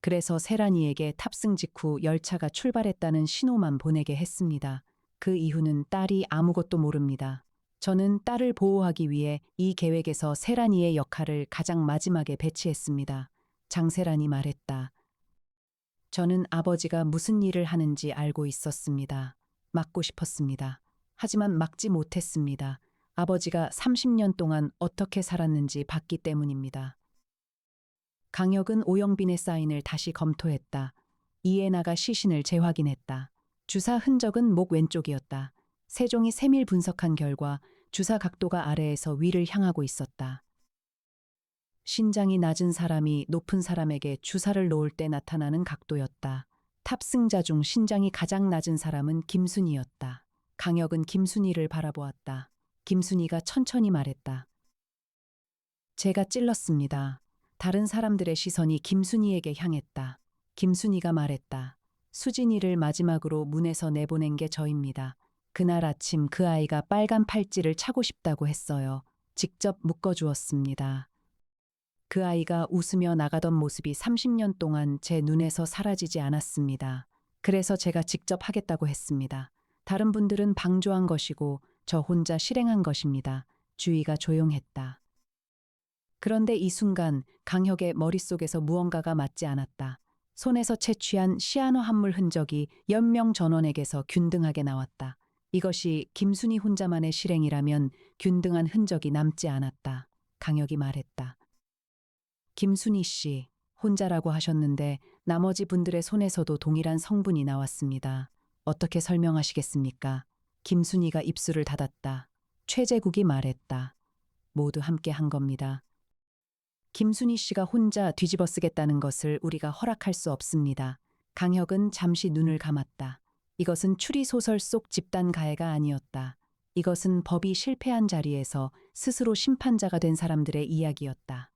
그래서 세란이에게 탑승 직후 열차가 출발했다는 신호만 보내게 했습니다. 그 이후는 딸이 아무것도 모릅니다. 저는 딸을 보호하기 위해 이 계획에서 세란이의 역할을 가장 마지막에 배치했습니다. 장세란이 말했다. 저는 아버지가 무슨 일을 하는지 알고 있었습니다. 막고 싶었습니다. 하지만 막지 못했습니다. 아버지가 30년 동안 어떻게 살았는지 봤기 때문입니다. 강혁은 오영빈의 사인을 다시 검토했다. 이해나가 시신을 재확인했다. 주사 흔적은 목 왼쪽이었다. 세종이 세밀 분석한 결과 주사 각도가 아래에서 위를 향하고 있었다. 신장이 낮은 사람이 높은 사람에게 주사를 놓을 때 나타나는 각도였다. 탑승자 중 신장이 가장 낮은 사람은 김순이였다. 강혁은 김순이를 바라보았다. 김순이가 천천히 말했다. 제가 찔렀습니다. 다른 사람들의 시선이 김순이에게 향했다. 김순이가 말했다. 수진이를 마지막으로 문에서 내보낸 게 저입니다. 그날 아침 그 아이가 빨간 팔찌를 차고 싶다고 했어요. 직접 묶어주었습니다. 그 아이가 웃으며 나가던 모습이 30년 동안 제 눈에서 사라지지 않았습니다. 그래서 제가 직접 하겠다고 했습니다. 다른 분들은 방조한 것이고 저 혼자 실행한 것입니다. 주위가 조용했다. 그런데 이 순간 강혁의 머릿속에서 무언가가 맞지 않았다. 손에서 채취한 시아노 함물 흔적이 연명 전원에게서 균등하게 나왔다. 이것이 김순희 혼자만의 실행이라면 균등한 흔적이 남지 않았다. 강혁이 말했다. 김순희 씨, 혼자라고 하셨는데 나머지 분들의 손에서도 동일한 성분이 나왔습니다. 어떻게 설명하시겠습니까? 김순희가 입술을 닫았다. 최재국이 말했다. 모두 함께 한 겁니다. 김순희 씨가 혼자 뒤집어 쓰겠다는 것을 우리가 허락할 수 없습니다. 강혁은 잠시 눈을 감았다. 이것은 추리소설 속 집단 가해가 아니었다. 이것은 법이 실패한 자리에서 스스로 심판자가 된 사람들의 이야기였다.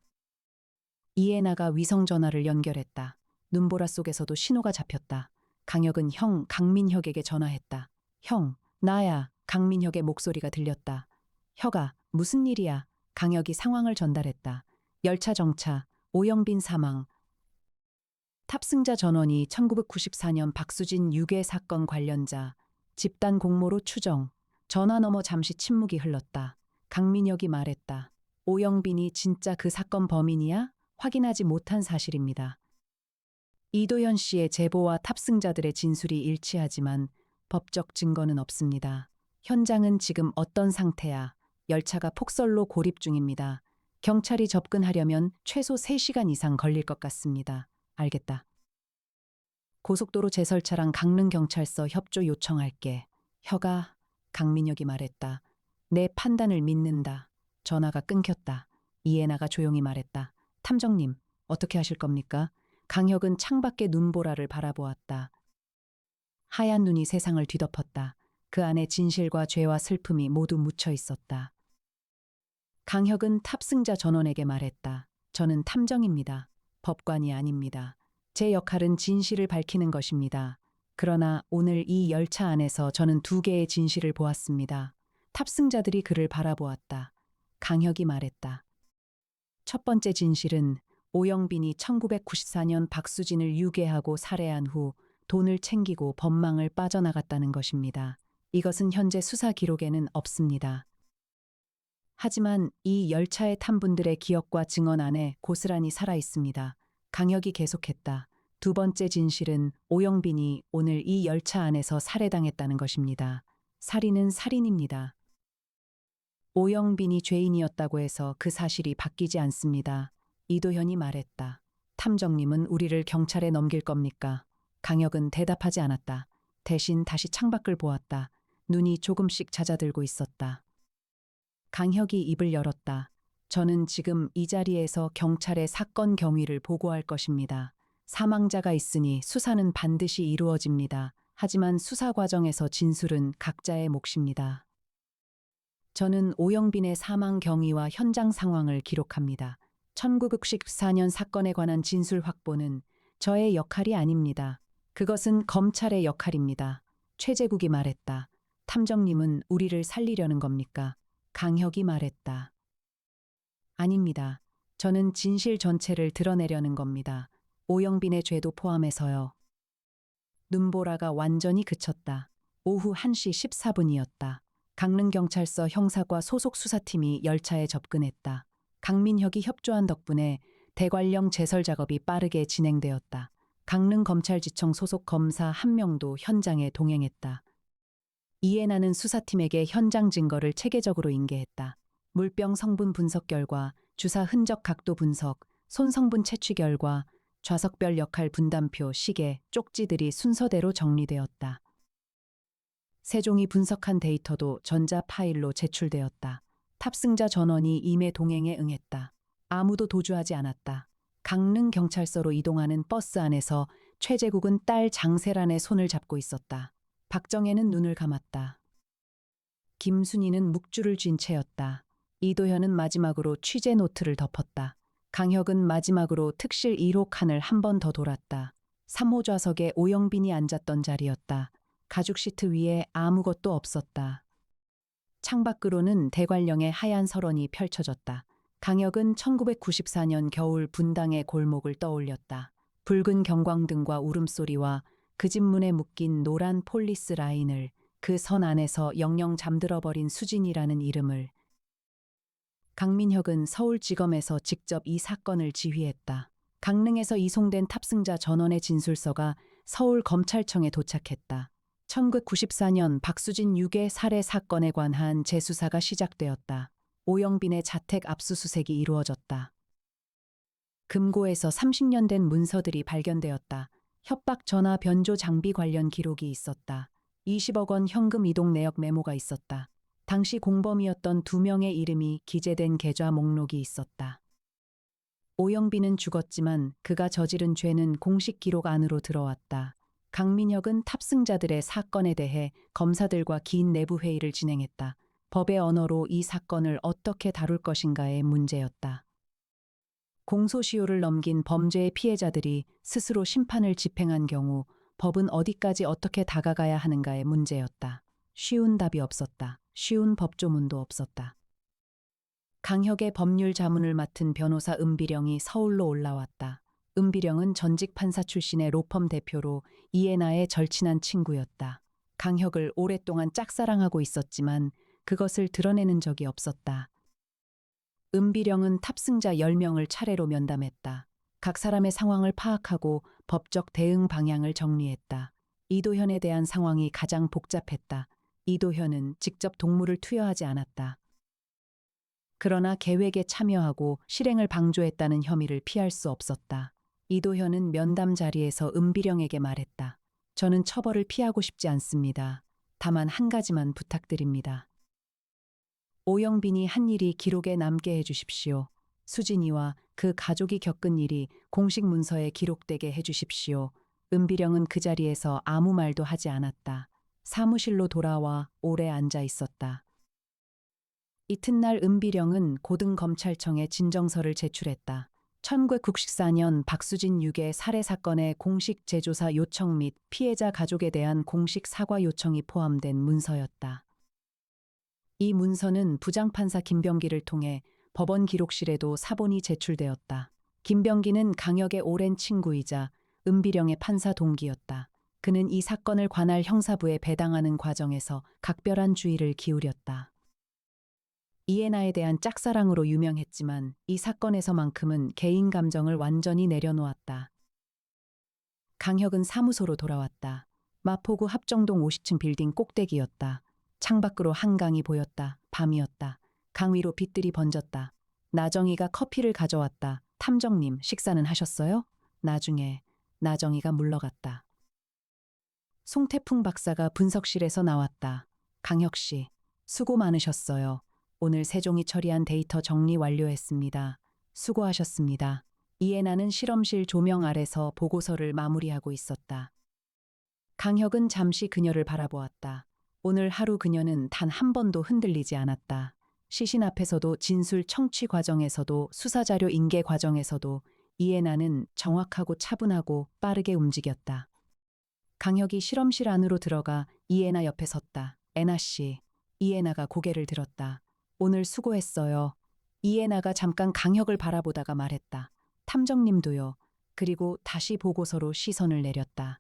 이해나가 위성전화를 연결했다. 눈보라 속에서도 신호가 잡혔다. 강혁은 형 강민혁에게 전화했다. 형, 나야. 강민혁의 목소리가 들렸다. 혁아, 무슨 일이야? 강혁이 상황을 전달했다. 열차 정차, 오영빈 사망. 탑승자 전원이 1994년 박수진 유괴 사건 관련자, 집단 공모로 추정. 전화 너머 잠시 침묵이 흘렀다. 강민혁이 말했다. 오영빈이 진짜 그 사건 범인이야? 확인하지 못한 사실입니다. 이도현 씨의 제보와 탑승자들의 진술이 일치하지만 법적 증거는 없습니다. 현장은 지금 어떤 상태야? 열차가 폭설로 고립 중입니다. 경찰이 접근하려면 최소 3시간 이상 걸릴 것 같습니다. 알겠다. 고속도로 제설차랑 강릉경찰서 협조 요청할게. 혁아, 강민혁이 말했다. 내 판단을 믿는다. 전화가 끊겼다. 이해나가 조용히 말했다. 탐정님, 어떻게 하실 겁니까? 강혁은 창밖의 눈보라를 바라보았다. 하얀 눈이 세상을 뒤덮었다. 그 안에 진실과 죄와 슬픔이 모두 묻혀 있었다. 강혁은 탑승자 전원에게 말했다. 저는 탐정입니다. 법관이 아닙니다. 제 역할은 진실을 밝히는 것입니다. 그러나 오늘 이 열차 안에서 저는 2개의 진실을 보았습니다. 탑승자들이 그를 바라보았다. 강혁이 말했다. 첫 번째 진실은 오영빈이 1994년 박수진을 유괴하고 살해한 후 돈을 챙기고 법망을 빠져나갔다는 것입니다. 이것은 현재 수사 기록에는 없습니다. 하지만 이 열차에 탄 분들의 기억과 증언 안에 고스란히 살아 있습니다. 강혁이 계속했다. 두 번째 진실은 오영빈이 오늘 이 열차 안에서 살해당했다는 것입니다. 살인은 살인입니다. 오영빈이 죄인이었다고 해서 그 사실이 바뀌지 않습니다. 이도현이 말했다. 탐정님은 우리를 경찰에 넘길 겁니까? 강혁은 대답하지 않았다. 대신 다시 창밖을 보았다. 눈이 조금씩 잦아들고 있었다. 강혁이 입을 열었다. 저는 지금 이 자리에서 경찰에 사건 경위를 보고할 것입니다. 사망자가 있으니 수사는 반드시 이루어집니다. 하지만 수사 과정에서 진술은 각자의 몫입니다. 저는 오영빈의 사망 경위와 현장 상황을 기록합니다. 1994년 사건에 관한 진술 확보는 저의 역할이 아닙니다. 그것은 검찰의 역할입니다. 최재국이 말했다. 탐정님은 우리를 살리려는 겁니까? 강혁이 말했다. 아닙니다. 저는 진실 전체를 드러내려는 겁니다. 오영빈의 죄도 포함해서요. 눈보라가 완전히 그쳤다. 오후 1시 14분이었다. 강릉경찰서 형사과 소속 수사팀이 열차에 접근했다. 강민혁이 협조한 덕분에 대관령 제설 작업이 빠르게 진행되었다. 강릉검찰지청 소속 검사 1명도 현장에 동행했다. 이에 나는 수사팀에게 현장 증거를 체계적으로 인계했다. 물병 성분 분석 결과, 주사 흔적 각도 분석, 손 성분 채취 결과, 좌석별 역할 분담표, 시계, 쪽지들이 순서대로 정리되었다. 세종이 분석한 데이터도 전자 파일로 제출되었다. 탑승자 전원이 임의 동행에 응했다. 아무도 도주하지 않았다. 강릉경찰서로 이동하는 버스 안에서 최재국은 딸 장세란의 손을 잡고 있었다. 박정혜는 눈을 감았다. 김순희는 묵주를 쥔 채였다. 이도현은 마지막으로 취재 노트를 덮었다. 강혁은 마지막으로 특실 1호 칸을 한 번 더 돌았다. 3호 좌석에 오영빈이 앉았던 자리였다. 가죽 시트 위에 아무것도 없었다. 창밖으로는 대관령의 하얀 설원이 펼쳐졌다. 강혁은 1994년 겨울 분당의 골목을 떠올렸다. 붉은 경광등과 울음소리와 그 집 문에 묶인 노란 폴리스 라인을, 그 선 안에서 영영 잠들어버린 수진이라는 이름을. 강민혁은 서울지검에서 직접 이 사건을 지휘했다. 강릉에서 이송된 탑승자 전원의 진술서가 서울검찰청에 도착했다. 1994년 박수진 유괴 살해 사건에 관한 재수사가 시작되었다. 오영빈의 자택 압수수색이 이루어졌다. 금고에서 30년 된 문서들이 발견되었다. 협박 전화 변조 장비 관련 기록이 있었다. 20억 원 현금 이동 내역 메모가 있었다. 당시 공범이었던 2명의 이름이 기재된 계좌 목록이 있었다. 오영빈은 죽었지만 그가 저지른 죄는 공식 기록 안으로 들어왔다. 강민혁은 탑승자들의 사건에 대해 검사들과 긴 내부 회의를 진행했다. 법의 언어로 이 사건을 어떻게 다룰 것인가의 문제였다. 공소시효를 넘긴 범죄의 피해자들이 스스로 심판을 집행한 경우 법은 어디까지 어떻게 다가가야 하는가의 문제였다. 쉬운 답이 없었다. 쉬운 법조문도 없었다. 강혁의 법률 자문을 맡은 변호사 은비령이 서울로 올라왔다. 은비령은 전직 판사 출신의 로펌 대표로 이해나의 절친한 친구였다. 강혁을 오랫동안 짝사랑하고 있었지만 그것을 드러내는 적이 없었다. 은비령은 탑승자 10명을 차례로 면담했다. 각 사람의 상황을 파악하고 법적 대응 방향을 정리했다. 이도현에 대한 상황이 가장 복잡했다. 이도현은 직접 동물을 투여하지 않았다. 그러나 계획에 참여하고 실행을 방조했다는 혐의를 피할 수 없었다. 이도현은 면담 자리에서 은비령에게 말했다. 저는 처벌을 피하고 싶지 않습니다. 다만 한 가지만 부탁드립니다. 오영빈이 한 일이 기록에 남게 해주십시오. 수진이와 그 가족이 겪은 일이 공식 문서에 기록되게 해주십시오. 은비령은 그 자리에서 아무 말도 하지 않았다. 사무실로 돌아와 오래 앉아 있었다. 이튿날 은비령은 고등검찰청에 진정서를 제출했다. 1994년 박수진 유괴 살해 사건의 공식 재조사 요청 및 피해자 가족에 대한 공식 사과 요청이 포함된 문서였다. 이 문서는 부장판사 김병기를 통해 법원 기록실에도 사본이 제출되었다. 김병기는 강혁의 오랜 친구이자 은비령의 판사 동기였다. 그는 이 사건을 관할 형사부에 배당하는 과정에서 각별한 주의를 기울였다. 이해나에 대한 짝사랑으로 유명했지만 이 사건에서만큼은 개인 감정을 완전히 내려놓았다. 강혁은 사무소로 돌아왔다. 마포구 합정동 50층 빌딩 꼭대기였다. 창밖으로 한강이 보였다. 밤이었다. 강 위로 빛들이 번졌다. 나정이가 커피를 가져왔다. 탐정님, 식사는 하셨어요? 나중에 나정이가 물러갔다. 송태풍 박사가 분석실에서 나왔다. 강혁 씨, 수고 많으셨어요. 오늘 세종이 처리한 데이터 정리 완료했습니다. 수고하셨습니다. 이해나는 실험실 조명 아래서 보고서를 마무리하고 있었다. 강혁은 잠시 그녀를 바라보았다. 오늘 하루 그녀는 단 한 번도 흔들리지 않았다. 시신 앞에서도 진술 청취 과정에서도 수사자료 인계 과정에서도 이해나는 정확하고 차분하고 빠르게 움직였다. 강혁이 실험실 안으로 들어가 이해나 옆에 섰다. 애나 씨. 이해나가 고개를 들었다. 오늘 수고했어요. 이해나가 잠깐 강혁을 바라보다가 말했다. 탐정님도요. 그리고 다시 보고서로 시선을 내렸다.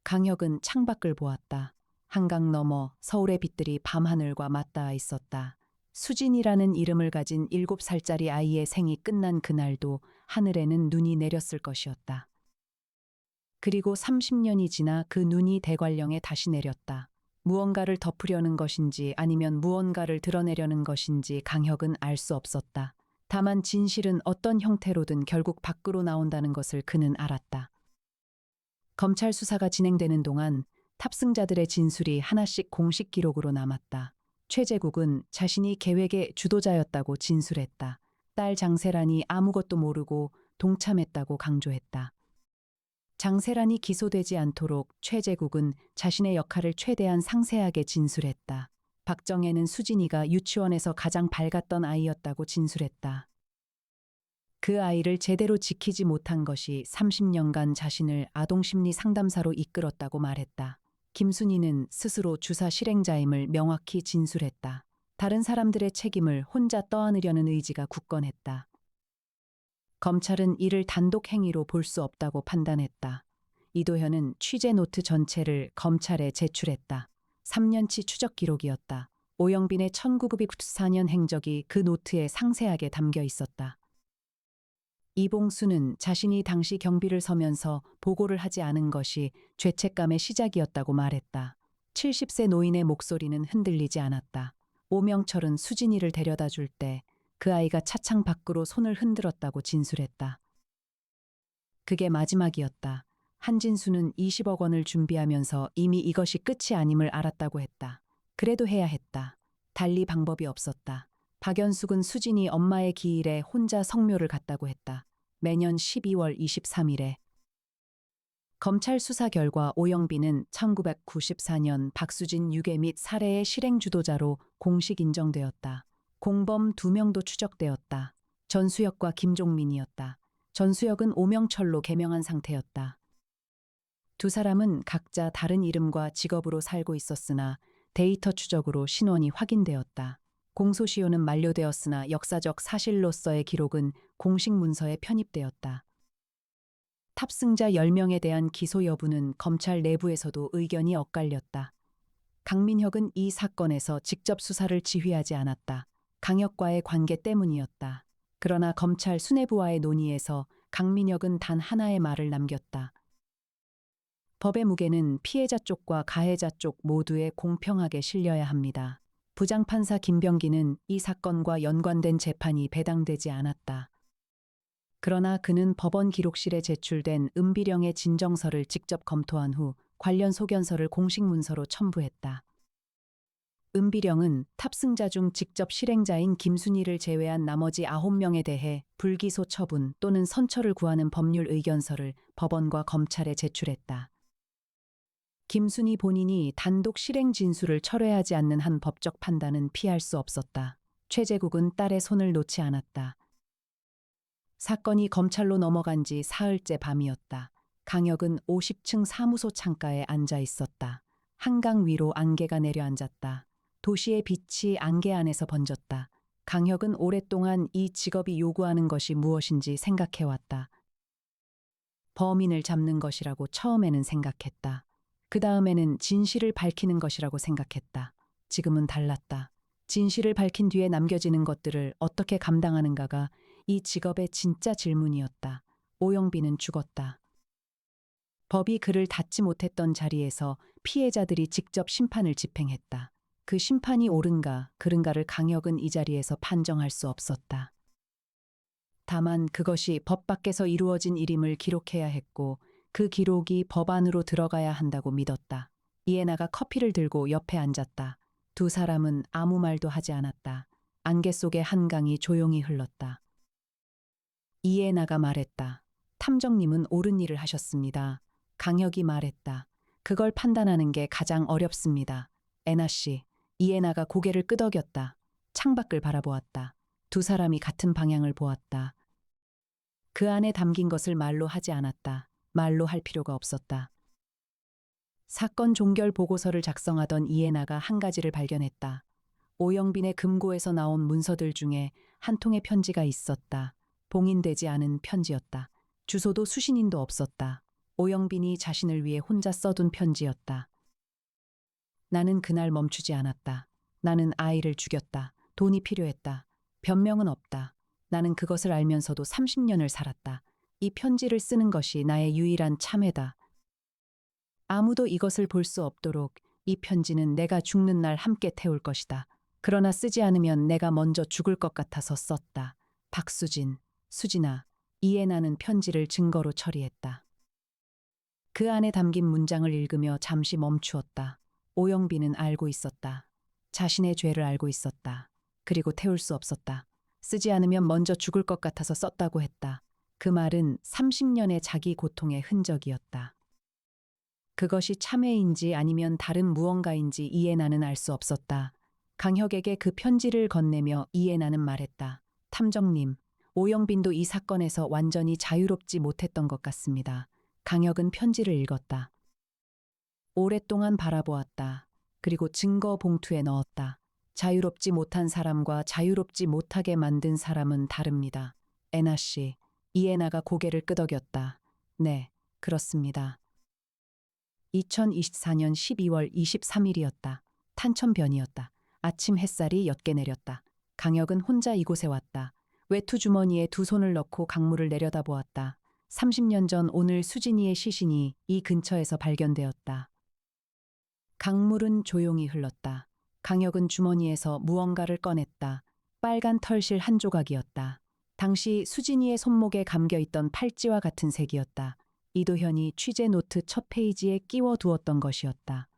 강혁은 창밖을 보았다. 한강 너머 서울의 빛들이 밤하늘과 맞닿아 있었다. 수진이라는 이름을 가진 7살짜리 아이의 생이 끝난 그날도 하늘에는 눈이 내렸을 것이었다. 그리고 30년이 지나 그 눈이 대관령에 다시 내렸다. 무언가를 덮으려는 것인지 아니면 무언가를 드러내려는 것인지 강혁은 알 수 없었다. 다만 진실은 어떤 형태로든 결국 밖으로 나온다는 것을 그는 알았다. 검찰 수사가 진행되는 동안 탑승자들의 진술이 하나씩 공식 기록으로 남았다. 최재국은 자신이 계획의 주도자였다고 진술했다. 딸 장세란이 아무것도 모르고 동참했다고 강조했다. 장세란이 기소되지 않도록 최재국은 자신의 역할을 최대한 상세하게 진술했다. 박정혜는 수진이가 유치원에서 가장 밝았던 아이였다고 진술했다. 그 아이를 제대로 지키지 못한 것이 30년간 자신을 아동심리 상담사로 이끌었다고 말했다. 김순희는 스스로 주사 실행자임을 명확히 진술했다. 다른 사람들의 책임을 혼자 떠안으려는 의지가 굳건했다. 검찰은 이를 단독 행위로 볼 수 없다고 판단했다. 이도현은 취재 노트 전체를 검찰에 제출했다. 3년치 추적 기록이었다. 오영빈의 1994년 행적이 그 노트에 상세하게 담겨 있었다. 이봉수는 자신이 당시 경비를 서면서 보고를 하지 않은 것이 죄책감의 시작이었다고 말했다. 70세 노인의 목소리는 흔들리지 않았다. 오명철은 수진이를 데려다 줄 때 그 아이가 차창 밖으로 손을 흔들었다고 진술했다. 그게 마지막이었다. 한진수는 20억 원을 준비하면서 이미 이것이 끝이 아님을 알았다고 했다. 그래도 해야 했다. 달리 방법이 없었다. 박연숙은 수진이 엄마의 기일에 혼자 성묘를 갔다고 했다. 매년 12월 23일에. 검찰 수사 결과 오영빈은 1994년 박수진 유괴 및 살해의 실행 주도자로 공식 인정되었다. 공범 2명도 추적되었다. 전수혁과 김종민이었다. 전수혁은 오명철로 개명한 상태였다. 두 사람은 각자 다른 이름과 직업으로 살고 있었으나 데이터 추적으로 신원이 확인되었다. 공소시효는 만료되었으나 역사적 사실로서의 기록은 공식 문서에 편입되었다. 탑승자 10명에 대한 기소 여부는 검찰 내부에서도 의견이 엇갈렸다. 강민혁은 이 사건에서 직접 수사를 지휘하지 않았다. 강혁과의 관계 때문이었다. 그러나 검찰 수뇌부와의 논의에서 강민혁은 단 하나의 말을 남겼다. 법의 무게는 피해자 쪽과 가해자 쪽 모두에 공평하게 실려야 합니다. 부장판사 김병기는 이 사건과 연관된 재판이 배당되지 않았다. 그러나 그는 법원 기록실에 제출된 은비령의 진정서를 직접 검토한 후 관련 소견서를 공식 문서로 첨부했다. 은비령은 탑승자 중 직접 실행자인 김순희를 제외한 나머지 9명에 대해 불기소 처분 또는 선처를 구하는 법률 의견서를 법원과 검찰에 제출했다. 김순희 본인이 단독 실행 진술을 철회하지 않는 한 법적 판단은 피할 수 없었다. 최재국은 딸의 손을 놓지 않았다. 사건이 검찰로 넘어간 지 사흘째 밤이었다. 강혁은 50층 사무소 창가에 앉아 있었다. 한강 위로 안개가 내려앉았다. 도시의 빛이 안개 안에서 번졌다. 강혁은 오랫동안 이 직업이 요구하는 것이 무엇인지 생각해왔다. 범인을 잡는 것이라고 처음에는 생각했다. 그 다음에는 진실을 밝히는 것이라고 생각했다. 지금은 달랐다. 진실을 밝힌 뒤에 남겨지는 것들을 어떻게 감당하는가가 이 직업의 진짜 질문이었다. 오영빈은 죽었다. 법이 그를 닫지 못했던 자리에서 피해자들이 직접 심판을 집행했다. 그 심판이 옳은가 그른가를 강혁은 이 자리에서 판정할 수 없었다. 다만 그것이 법 밖에서 이루어진 일임을 기록해야 했고 그 기록이 법 안으로 들어가야 한다고 믿었다. 이해나가 커피를 들고 옆에 앉았다. 두 사람은 아무 말도 하지 않았다. 안개 속의 한강이 조용히 흘렀다. 이해나가 말했다. 탐정님은 옳은 일을 하셨습니다. 강혁이 말했다. 그걸 판단하는 게 가장 어렵습니다. 애나 씨, 이해나가 고개를 끄덕였다. 창밖을 바라보았다. 두 사람이 같은 방향을 보았다. 그 안에 담긴 것을 말로 하지 않았다. 말로 할 필요가 없었다. 사건 종결 보고서를 작성하던 이해나가 한 가지를 발견했다. 오영빈의 금고에서 나온 문서들 중에 한 통의 편지가 있었다. 봉인되지 않은 편지였다. 주소도 수신인도 없었다. 오영빈이 자신을 위해 혼자 써둔 편지였다. 나는 그날 멈추지 않았다. 나는 아이를 죽였다. 돈이 필요했다. 변명은 없다. 나는 그것을 알면서도 30년을 살았다. 이 편지를 쓰는 것이 나의 유일한 참회다. 아무도 이것을 볼 수 없도록 이 편지는 내가 죽는 날 함께 태울 것이다. 그러나 쓰지 않으면 내가 먼저 죽을 것 같아서 썼다. 박수진, 수진아, 이해나는 편지를 증거로 처리했다. 그 안에 담긴 문장을 읽으며 잠시 멈추었다. 오영빈은 알고 있었다. 자신의 죄를 알고 있었다. 그리고 태울 수 없었다. 쓰지 않으면 먼저 죽을 것 같아서 썼다고 했다. 그 말은 30년의 자기 고통의 흔적이었다. 그것이 참회인지 아니면 다른 무언가인지 이해나는 알 수 없었다. 강혁에게 그 편지를 건네며 이해나는 말했다. 탐정님, 오영빈도 이 사건에서 완전히 자유롭지 못했던 것 같습니다. 강혁은 편지를 읽었다. 오랫동안 바라보았다. 그리고 증거 봉투에 넣었다. 자유롭지 못한 사람과 자유롭지 못하게 만든 사람은 다릅니다. 애나 씨, 이해나가 고개를 끄덕였다. 네, 그렇습니다. 2024년 12월 23일이었다. 탄천변이었다. 아침 햇살이 옅게 내렸다. 강혁은 혼자 이곳에 왔다. 외투 주머니에 두 손을 넣고 강물을 내려다보았다. 30년 전 오늘 수진이의 시신이 이 근처에서 발견되었다. 강물은 조용히 흘렀다. 강혁은 주머니에서 무언가를 꺼냈다. 빨간 털실 한 조각이었다. 당시 수진이의 손목에 감겨있던 팔찌와 같은 색이었다. 이도현이 취재 노트 첫 페이지에 끼워 두었던 것이었다.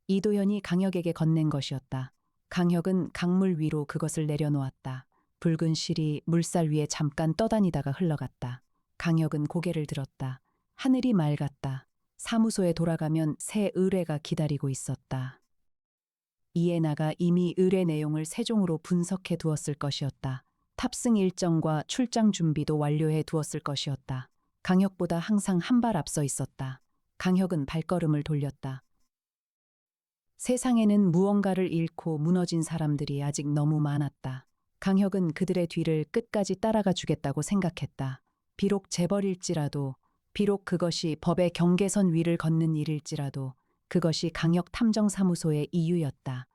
이도현이 강혁에게 건넨 것이었다. 강혁은 강물 위로 그것을 내려놓았다. 붉은 실이 물살 위에 잠깐 떠다니다가 흘러갔다. 강혁은 고개를 들었다. 하늘이 맑았다. 사무소에 돌아가면 새 의뢰가 기다리고 있었다. 이해나가 이미 의뢰 내용을 세종으로 분석해 두었을 것이었다. 탑승 일정과 출장 준비도 완료해 두었을 것이었다. 강혁보다 항상 한 발 앞서 있었다. 강혁은 발걸음을 돌렸다. 세상에는 무언가를 잃고 무너진 사람들이 아직 너무 많았다. 강혁은 그들의 뒤를 끝까지 따라가 주겠다고 생각했다. 비록 재벌일지라도, 비록 그것이 법의 경계선 위를 걷는 일일지라도 그것이 강혁 탐정사무소의 이유였다.